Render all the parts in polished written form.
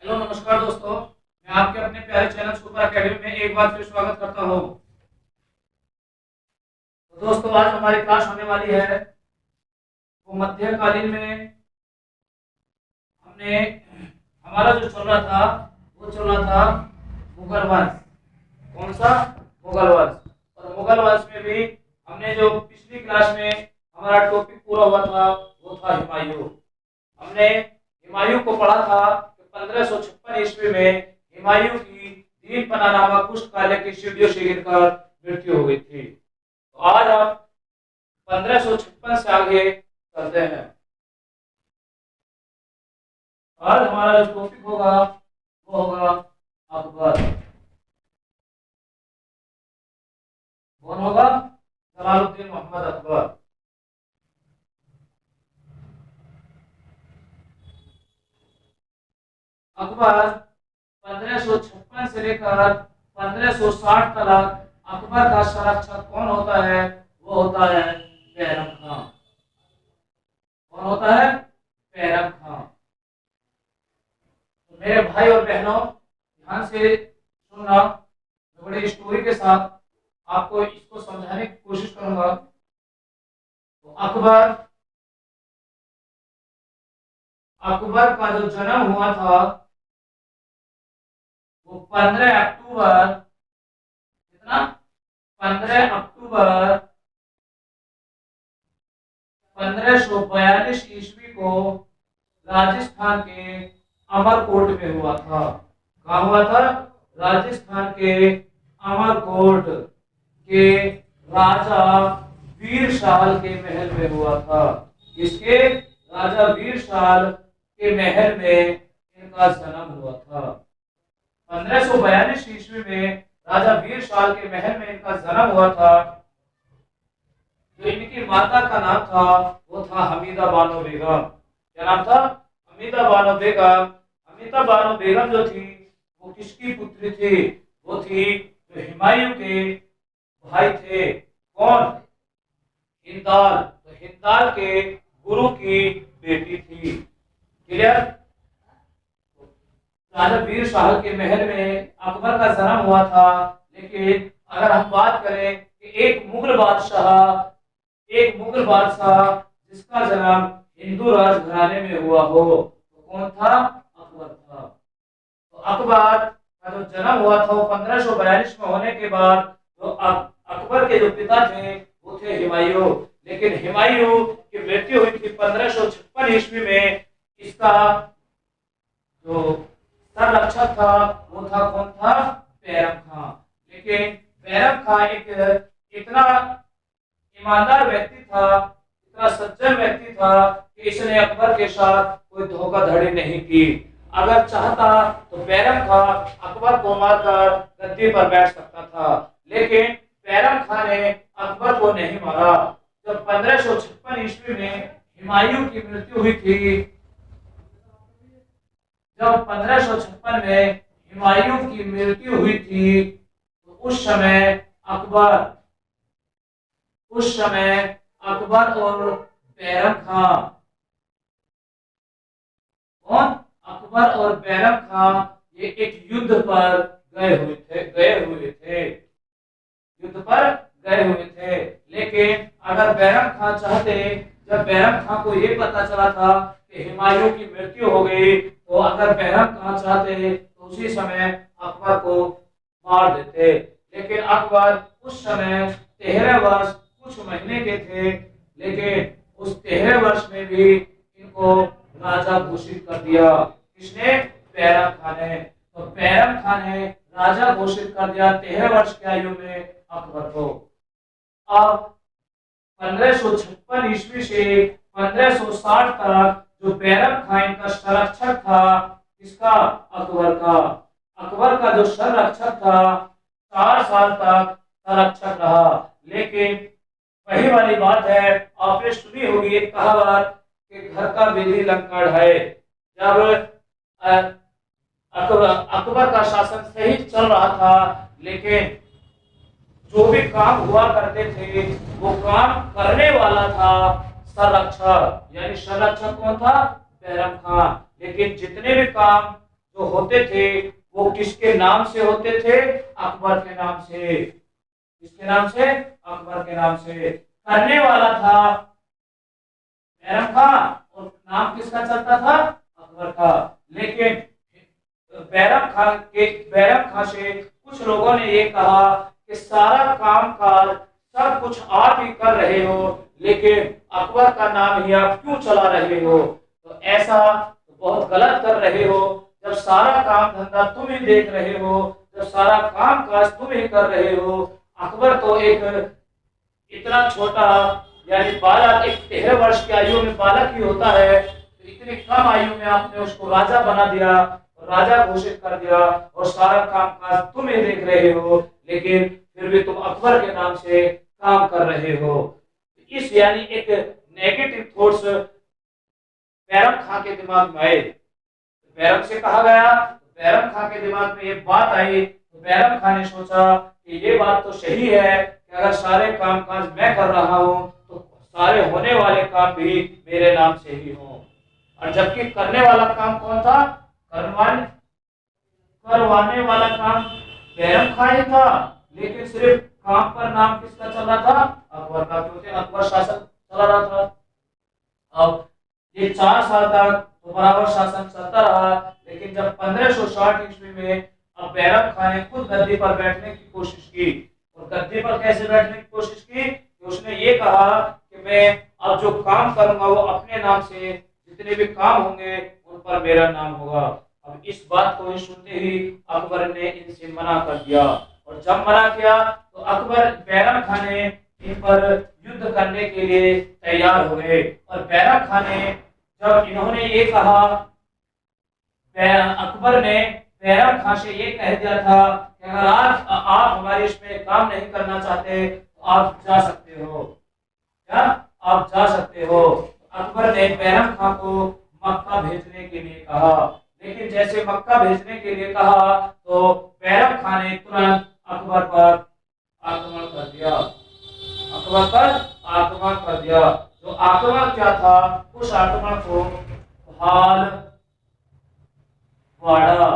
Hello नमस्कार दोस्तों। मैं आपके अपने प्यारे चैनल सुपर एकेडमी में एक बार फिर स्वागत करता हूँ। तो दोस्तों आज हमारी क्लास होने वाली है वो मध्यकालीन में हमने हमारा जो चल रहा था वो चल रहा था मुगल वंश। कौन सा? मुगल वंश। और मुगल वंश में भी हमने जो पिछली क्लास में हमारा टॉपिक पूरा हुआ था वो था हुमायूं। हमने हुमायूं को पढ़ा था कि 1556 ईस्वी में हुमायूं की दीन पना नामक पुस्तकालय की सीढ़ियों से गिरकर मृत्यु हो गई थी। तो आज हम 1556 से आगे चलते हैं। आज हमारा जो टॉपिक होगा वो होगा अकबर। कौन होगा? जलालुद्दीन मोहम्मद अकबर। अकबर 1556 से लेकर 1560 तक अकबर का संरक्षक कौन होता है? वो होता है बैरम खान। कौन होता है? बैरम खान। तो मेरे भाई और बहनों ध्यान से सुनना। मैं बड़ी स्टोरी के साथ आपको इसको समझाने की कोशिश करूंगा। तो अकबर अकबर का जो जन्म हुआ था वो 15 अक्टूबर, कितना? 15 अक्टूबर 1542 ईस्वी को राजस्थान के अमरकोट में हुआ था। कहाँ हुआ था? राजस्थान के अमरकोट के राजा वीरशाल के महल में हुआ था। किसके? राजा वीरशाल के महल में इनका जन्म हुआ था। 1542 ईस्वी में राजा वीरशाल के महल में इनका जन्म हुआ था। जो इनकी माता का नाम था वो था हमीदा बानो बेगम। क्या नाम था? हमीदा बानो बेगम। हमीदा बानो बेगम जो थी वो किसकी पुत्री थी? वो थी जो हुमायूं के भाई थे। कौन? हिंदाल। तो हिंदाल के गुरु की बेटी थी। क्लियर? राजा वीर शाह के महल में अकबर का जन्म हुआ था। लेकिन अगर हम बात करें कि एक मुगल बादशाह जिसका जन्म हिंदू राजघराने में हुआ हो तो कौन था? अकबर था। तो अकबर का जो जन्म हुआ था वो 1542 में होने के बाद तो अकबर के जो पिता थे वो थे हुमायूं। लेकिन हुमायूं की मृत्यु हुई थी 1556 ईस्वी में। इसका जो संरक्षक था वो था कौन था? बैरम खान। लेकिन बैरम खान एक इतना ईमानदार व्यक्ति था, इतना सज्जन व्यक्ति था कि इसने अकबर के साथ कोई धोखाधड़ी नहीं की। अगर चाहता तो बैरम खान अकबर को मारकर गद्दी पर बैठ सकता था, लेकिन बैरम खान ने अकबर को नहीं मारा। जब 1556 ईस्वी में हुमायूं की मृत्यु हुई थी, जब 1556 में हुमायूं की मृत्यु हुई थी तो उस समय अकबर और बैरम खान, कौन? अकबर और बैरम खान ये एक युद्ध पर युद्ध पर गए हुए थे। लेकिन अगर बैरम खान चाहते, जब बैरम खान को ये पता चला था कि हुमायूं की मृत्यु हो गई, तो अगर बैरम खान चाहते तो उसी समय अकबर को मार देते। लेकिन अकबर उस समय 13 वर्ष कुछ महीने के थे। लेकिन उस 13 वर्ष में भी इनको राजा घोषित कर दिया। किसने? बैरम खान ने। तो बैरम खान ने राजा घोषित कर दिया 13 वर्ष की आयु में अकबर को। अब 1556 ईस्वी से 1560 तक जो बैरम खान का संरक्षक था, किसका? अकबर का। अकबर का जो संरक्षक था 4 साल तक संरक्षक रहा। लेकिन वही वाली बात है, आपने सुनी होगी एक कहावत कि घर का बिल्ली लंगड़ है। जब अकबर का शासन सही चल रहा था, लेकिन जो भी काम हुआ करते थे वो काम करने वाला था संरक्षक। यानी संरक्षक कौन था? बैरम खान। लेकिन जितने भी काम जो होते थे वो किसके नाम से होते थे? अकबर के नाम से। किसके नाम से? अकबर के नाम से। करने वाला था बैरम खां और नाम किसका चलता था? अकबर का। लेकिन बैरम खां से कुछ लोगों ने ये कहा कि सारा काम काज सब कुछ आप ही कर रहे हो, लेकिन अकबर का नाम ही आप क्यों चला रहे हो? तो ऐसा तो बहुत गलत कर रहे हो। जब सारा काम धंधा तुम ही देख रहे हो, जब सारा काम काज तुम ही कर रहे हो, अकबर तो एक इतना छोटा यानी बालक, एक 13 वर्ष की आयु में बालक ही होता है, तो इतनी कम आयु में आपने उसको राजा बना दिया, राजा घोषित कर दिया और सारा काम काज तुम ही देख रहे हो, लेकिन फिर भी तुम अकबर के नाम से काम कर रहे हो। इस यानी एक नेगेटिव थॉट्स बैरम खां के दिमाग में आए। बैरम से कहा गया, बैरम खां के दिमाग में ये बात आई, तो बैरम खां ने सोचा कि ये बात तो सही है कि अगर सारे काम काज मैं कर रहा हूँ तो सारे होने वाले काम भी मेरे नाम से ही हों। और जबकि करने वाला काम कौन था? करवाने वाला काम बैरम खां ही था, लेकिन सिर्फ काम पर नाम किसका चल रहा था? अकबर का, क्योंकि अकबर शासन चला रहा था। अब ये 4 साल तक तो बराबर शासन चलता रहा, लेकिन जब 1560 ईस्वी में अब बैरम खां ने खुद गद्दी पर बैठने की कोशिश की। और गद्दी पर कैसे बैठने की कोशिश की? कि उसने ये कहा कि मैं अब जो काम करूंगा वो अपने नाम से, जितने भी काम होंगे उन पर मेरा नाम होगा। अब इस बात को ही सुनते ही अकबर ने इनसे मना कर दिया, और जब मना किया तो अकबर बैरम खां ने इन पर युद्ध करने के लिए तैयार हो गए। और बैरम खां ने जब इन्होंने ये कहा, अकबर ने बैरम खां से ये कह दिया था कि अगर आज आप हमारे इसमें काम नहीं करना चाहते तो आप जा सकते हो। क्या? आप जा सकते हो। अकबर ने बैरम खां को मक्का भेजने के लिए कहा, लेकिन जैसे मक्का भेजने के लिए कहा तो बैरम खां ने तुरंत अकबर पर आक्रमण कर दिया। अकबर पर आक्रमण कर दिया। जो आक्रमण क्या था, उस आक्रमण को भालवाड़ा,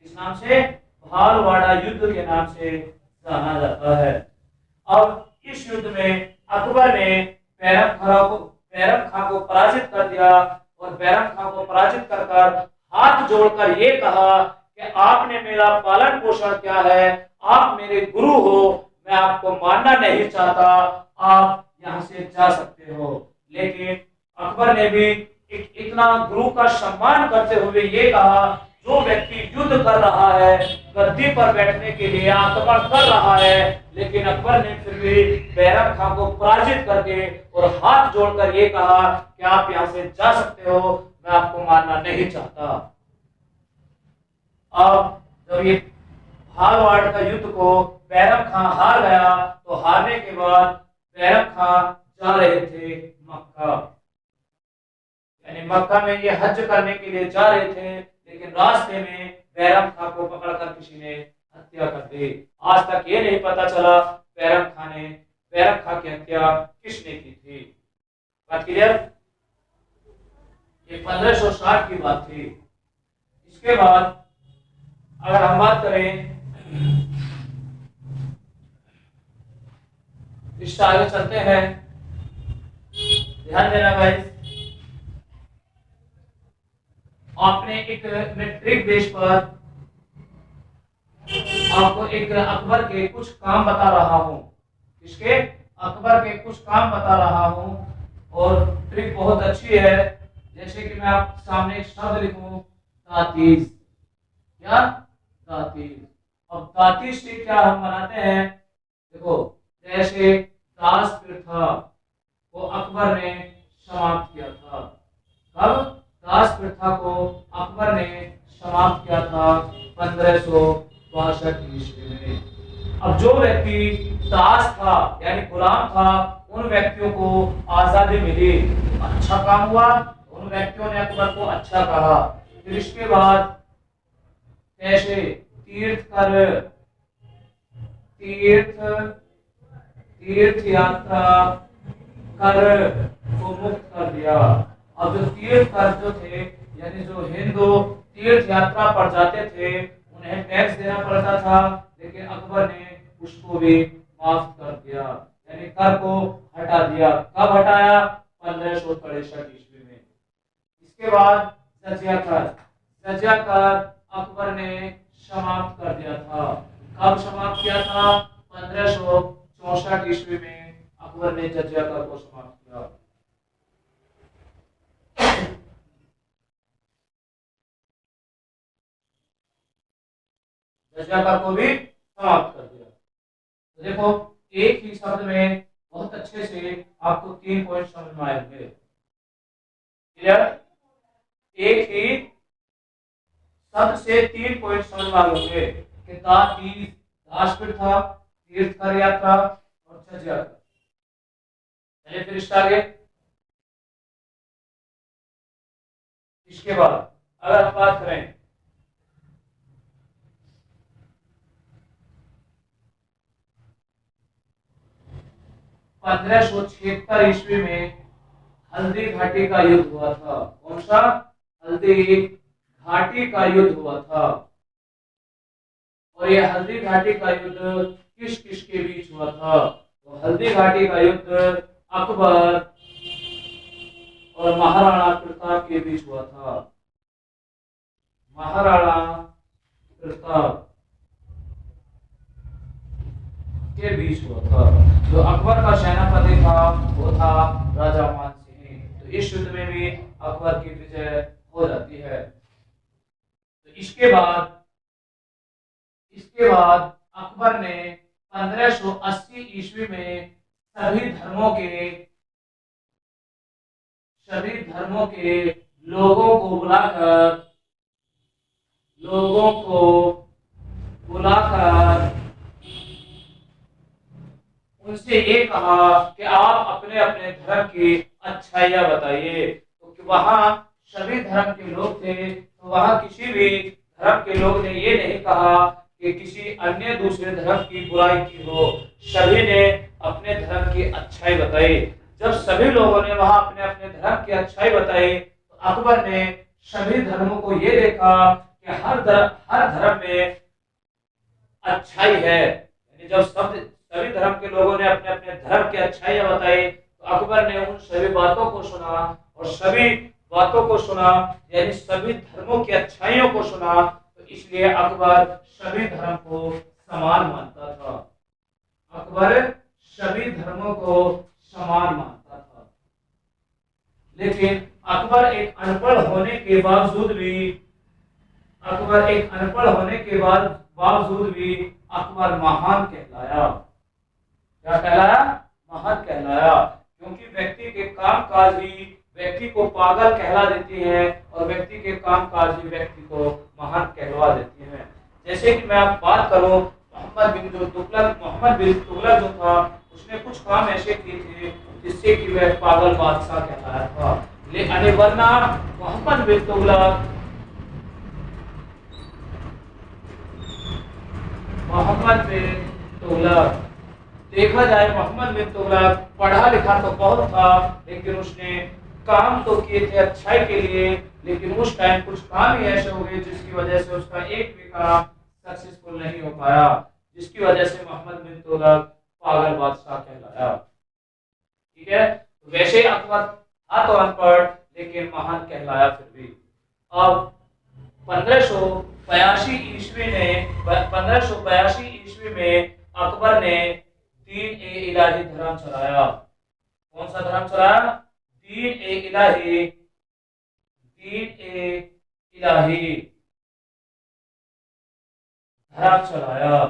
इस नाम से भालवाड़ा युद्ध के नाम से जाना जाता है। अब इस युद्ध में अकबर ने बैरम खां को पराजित कर दिया, और बैरम खां को पराजित कर हाथ जोड़कर ये कहा कि आपने मेरा पालन पोषण किया है, आप मेरे गुरु हो, मैं आपको मानना नहीं चाहता, आप यहाँ से जा सकते हो। लेकिन अकबर ने भी इतना गुरु का सम्मान करते हुए ये कहा, जो व्यक्ति युद्ध कर रहा है, गद्दी पर बैठने के लिए आक्रमण कर रहा है, लेकिन अकबर ने फिर भी बैरम खां को पराजित करके और हाथ जोड़कर ये कहा कि आप यहाँ से जा सकते हो, मैं आपको मारना नहीं चाहता। अब जब ये भालवाड़ का युद्ध को बैरम खां हार गया, तो हारने के बाद बैरम खां जा रहे थे मक्का, यानी मक्का में ये हज करने के लिए जा रहे थे, लेकिन रास्ते में बैरम खां को पकड़कर किसी ने हत्या कर दी। आज तक ये नहीं पता चला बैरम खां की हत्या किसने की थी। बात क्लियर? ये 1560 की बात थी। इसके बाद अगर हम बात करें, इससे आगे चलते हैं, ध्यान देना भाई। आपने एक मैट्रिक बेस पर आपको एक अकबर के कुछ काम बता रहा हूं। इसके अकबर के कुछ काम बता रहा हूं, और ट्रिक बहुत अच्छी है। जैसे कि मैं आपके सामने एक शब्द लिखूं, तातीज। क्या? तातीज। अब तातीज से क्या हम बनाते हैं? देखो, जैसे दास प्रथा को अकबर ने समाप्त किया था। कब? दास प्रथा को अकबर ने समाप्त किया था 1562 ईस्वी में। अब जो व्यक्ति दास था यानी गुलाम था, उन व्यक्तियों को आजादी मिली, अच्छा काम हुआ, उन व्यक्तियों ने अकबर को अच्छा कहा। फिर इसके बाद कैसे तीर्थ यात्रा कर को मुक्त कर दिया। अब जो तीर्थ कर जो थे यानी जो हिंदू तीर्थ यात्रा पर जाते थे उन्हें टैक्स देना पड़ता था, लेकिन अकबर ने उसको भी माफ कर दिया, यानी कर को हटा दिया। कब हटाया? 1563 ईस्वी में। इसके बाद जजिया कर, जजिया कर अकबर ने समाप्त कर दिया था। कब समाप्त किया था? 1564 ईस्वी में अकबर ने जजिया कर को समाप्त किया। जजिया कर को भी समाप्त कर दिया। तो देखो एक ही शब्द में बहुत अच्छे से आपको 3 पॉइंट समझ में आएंगे। क्लियर? एक ही शब्द से 3 पॉइंट समझ में आएंगे कि दासपीठ था, तीर्थ कर यात्रा और जजिया कर। चलिए फिर स्टार्ट। इसके बाद अगर हम बात करें 1576 ईस्वी में हल्दी घाटी का युद्ध हुआ था। कौन सा? हल्दी घाटी का युद्ध हुआ था। और ये हल्दी घाटी का युद्ध किस किस के बीच हुआ था? तो हल्दी घाटी का युद्ध अकबर और महाराणा प्रताप के बीच हुआ था। महाराणा प्रताप के बीच हुआ था। जो अकबर का सेनापति था वो था राजा मान सिंह। तो इस युद्ध में भी अकबर की विजय हो जाती है। तो इसके बाद अकबर ने 1580 ईस्वी में सभी धर्मों के लोगों को बुलाकर उनसे ये कहा कि आप अपने अपने धर्म की अच्छाइयां बताइए। तो वहां सभी धर्म के लोग थे, तो वहां किसी भी धर्म के लोग ने ये नहीं कहा कि किसी अन्य दूसरे धर्म की बुराई की हो। सभी ने अपने धर्म की अच्छाई बताई। जब सभी लोगों ने वहां अपने अपने धर्म की अच्छाई बताई तो अकबर ने सभी धर्मों को ये देखा कि हर धर्म में अच्छाई है। यानी जब सभी धर्म के लोगों ने अपने अपने धर्म की अच्छाइयां बताई तो अकबर ने उन सभी बातों को सुना और सभी बातों को सुना, यानी सभी धर्मों की अच्छाइयों को सुना। तो इसलिए अकबर सभी धर्म को समान मानता था। अकबर सभी धर्मों को समान मानता था। लेकिन अकबर एक अनपढ़ होने के बावजूद भी अकबर महान कहलाया। क्या कहलाया? महान कहलाया। क्योंकि व्यक्ति के कामकाज ही व्यक्ति को पागल कहला देती है और व्यक्ति के कामकाज ही व्यक्ति को महान कहलवा देती है। जैसे कि मैं आप बात करूं, मोहम्मद बिन तुगलक जो था उसने कुछ काम ऐसे किए थे जिससे कि वह पागल बादशाह कहलाया था। लेकिन वरना मोहम्मद बिन तुगलक देखा जाए मोहम्मद बिन तुगलक पढ़ा लिखा तो बहुत था, लेकिन उसने काम तो किए थे अच्छाई के लिए, लेकिन उस टाइम कुछ काम ही ऐसे हो गए जिसकी वजह से उसका एक भी काम सक्सेसफुल नहीं हो पाया, जिसकी वजह से मोहम्मद बिन तुगलक पागल बादशाह कहलाया। ठीक है, तो वैसे अकबर था तो अनपढ़ लेकिन महान कहलाया फिर भी। अब 1582 ईस्वी में अकबर ने दीन ए इलाही धर्म चलाया। कौन सा धर्म चलाया? दीन ए इलाही धर्म चलाया।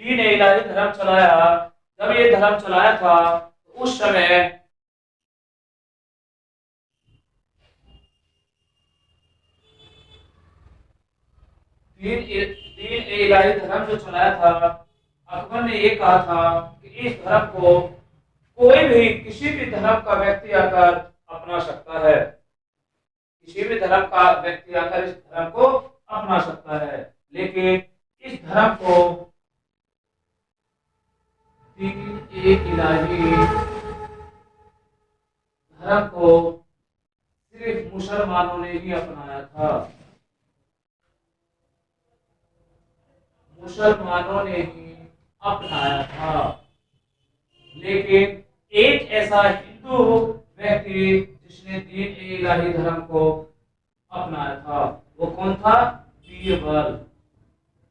दीन ए इलाही धर्म चलाया। जब ये धर्म चलाया था तो उस समय दीन ए इलाही धर्म जो चलाया था, अकबर ने ये कहा था कि इस धर्म को कोई भी किसी भी धर्म का व्यक्ति आकर अपना सकता है। किसी भी धर्म का व्यक्ति आकर इस धर्म को अपना सकता है, लेकिन इस धर्म को दीन ए इलाही धर्म को मुसलमानों ने ही अपनाया था। मुसलमानों ने ही अपनाया था। लेकिन एक ऐसा हिंदू व्यक्ति जिसने दीन ए इलाही धर्म को अपनाया था, वो कौन था? बीरबल।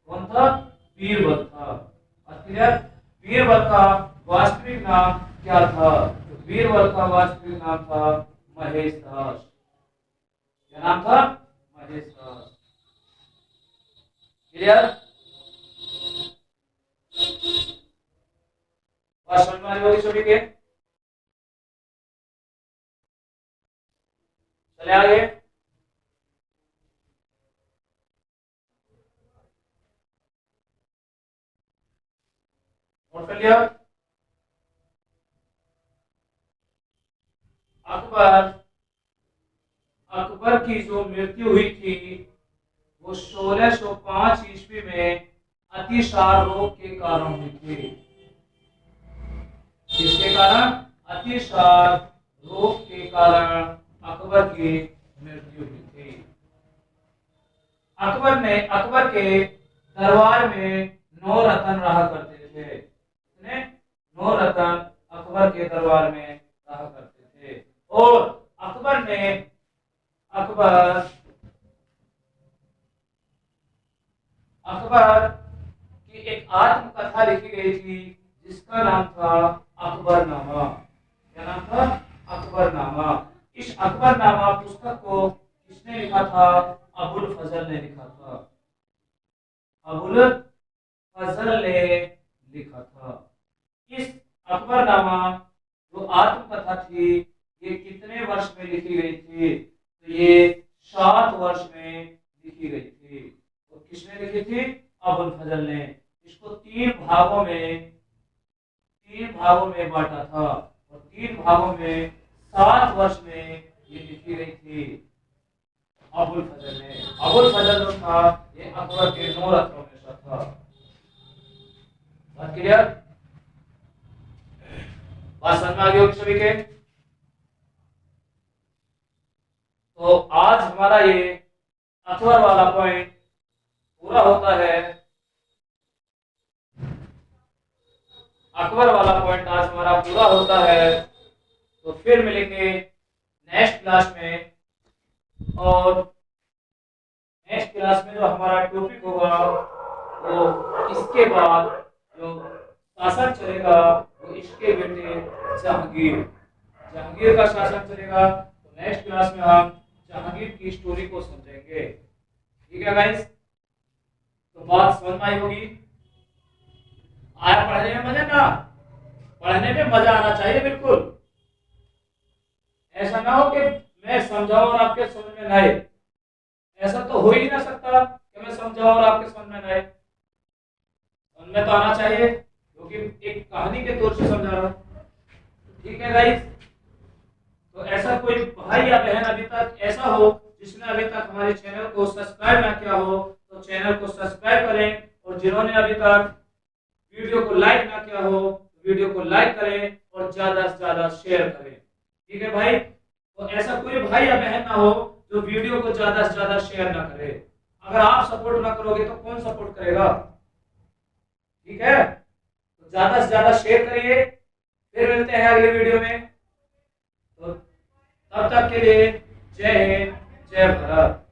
कौन था? बीरबल था। क्लियर? बीरबल का वास्तविक नाम क्या था? तो बीरबल का वास्तविक नाम था महेश दास। क्या नाम था? महेश दास। क्लियर? बात समझ में आ रही होगी सभी के? चले आगे। नोट कर लिया? अकबर अकबर की जो मृत्यु हुई थी वो 1605 ईस्वी में अतिसार रोग के कारण हुई थी। जिसके कारण? अतिसार रोग के कारण अकबर की मृत्यु हुई थी। अकबर के दरबार में 9 रतन रहा करते थे। कितने? 9 रतन अकबर के दरबार में रहा करते थे। और अकबर अकबर की एक आत्मकथा लिखी गई थी जिसका नाम था अकबरनामा। क्या नाम था? अकबरनामा। इस अकबरनामा पुस्तक को किसने लिखा था? अबुल फजल ने लिखा था। अबुल फजल ने लिखा था। इस अकबरनामा जो आत्मकथा थी ये कितने वर्ष में लिखी गई थी? तो ये 7 वर्ष में लिखी गई थी। तो किसने लिखी थी? अबुल फजल ने। इसको 3 भागों में बांटा था और 3 भागों में 7 वर्ष में ये लिखी गई थी अबुल फजल ने। अबुल फजल जो था ये अकबर के 9 रत्नों में से था। बात क्लियर? बात समझ में आ गई होगी सभी के? तो आज हमारा ये अकबर वाला पॉइंट पूरा होता है। अकबर वाला पॉइंट आज हमारा पूरा होता है। तो फिर मिलेंगे नेक्स्ट क्लास में। और नेक्स्ट क्लास में जो हमारा टॉपिक होगा वो इसके बाद जो शासन चलेगा वो इसके बेटे जहांगीर का शासन चलेगा। तो नेक्स्ट क्लास में हम जहांगीर की स्टोरी को समझेंगे। ठीक है गाइस? तो बात समझ में आई होगी? आया पढ़ने में मजा ना? पढ़ने में मजा आना चाहिए बिल्कुल। ऐसा ना हो कि मैं समझाऊं और आपके समझ में ना आए। ऐसा तो हो ही ना सकता कि मैं समझाऊं और आपके समझ में ना आए। समझ में तो आना चाहिए क्योंकि एक कहानी के तौर से समझा रहा हूं। ठीक है गाइस? तो ऐसा कोई भाई या बहन अभी तक ऐसा हो जिसने अभी तक हमारे चैनल को सब्सक्राइब ना किया हो तो चैनल को सब्सक्राइब करें। और जिन्होंने अभी तक वीडियो को लाइक ना किया हो वीडियो को लाइक करें और ज्यादा से ज्यादा शेयर करें। ठीक है भाई? तो ऐसा कोई भाई या बहन ना हो जो वीडियो को ज्यादा से ज्यादा शेयर ना करे। अगर आप सपोर्ट ना करोगे तो कौन सपोर्ट करेगा? ठीक है? तो ज्यादा से ज्यादा शेयर करिए। फिर मिलते हैं अगले वीडियो में। तो तब तक के लिए जय हिंद, जय भारत।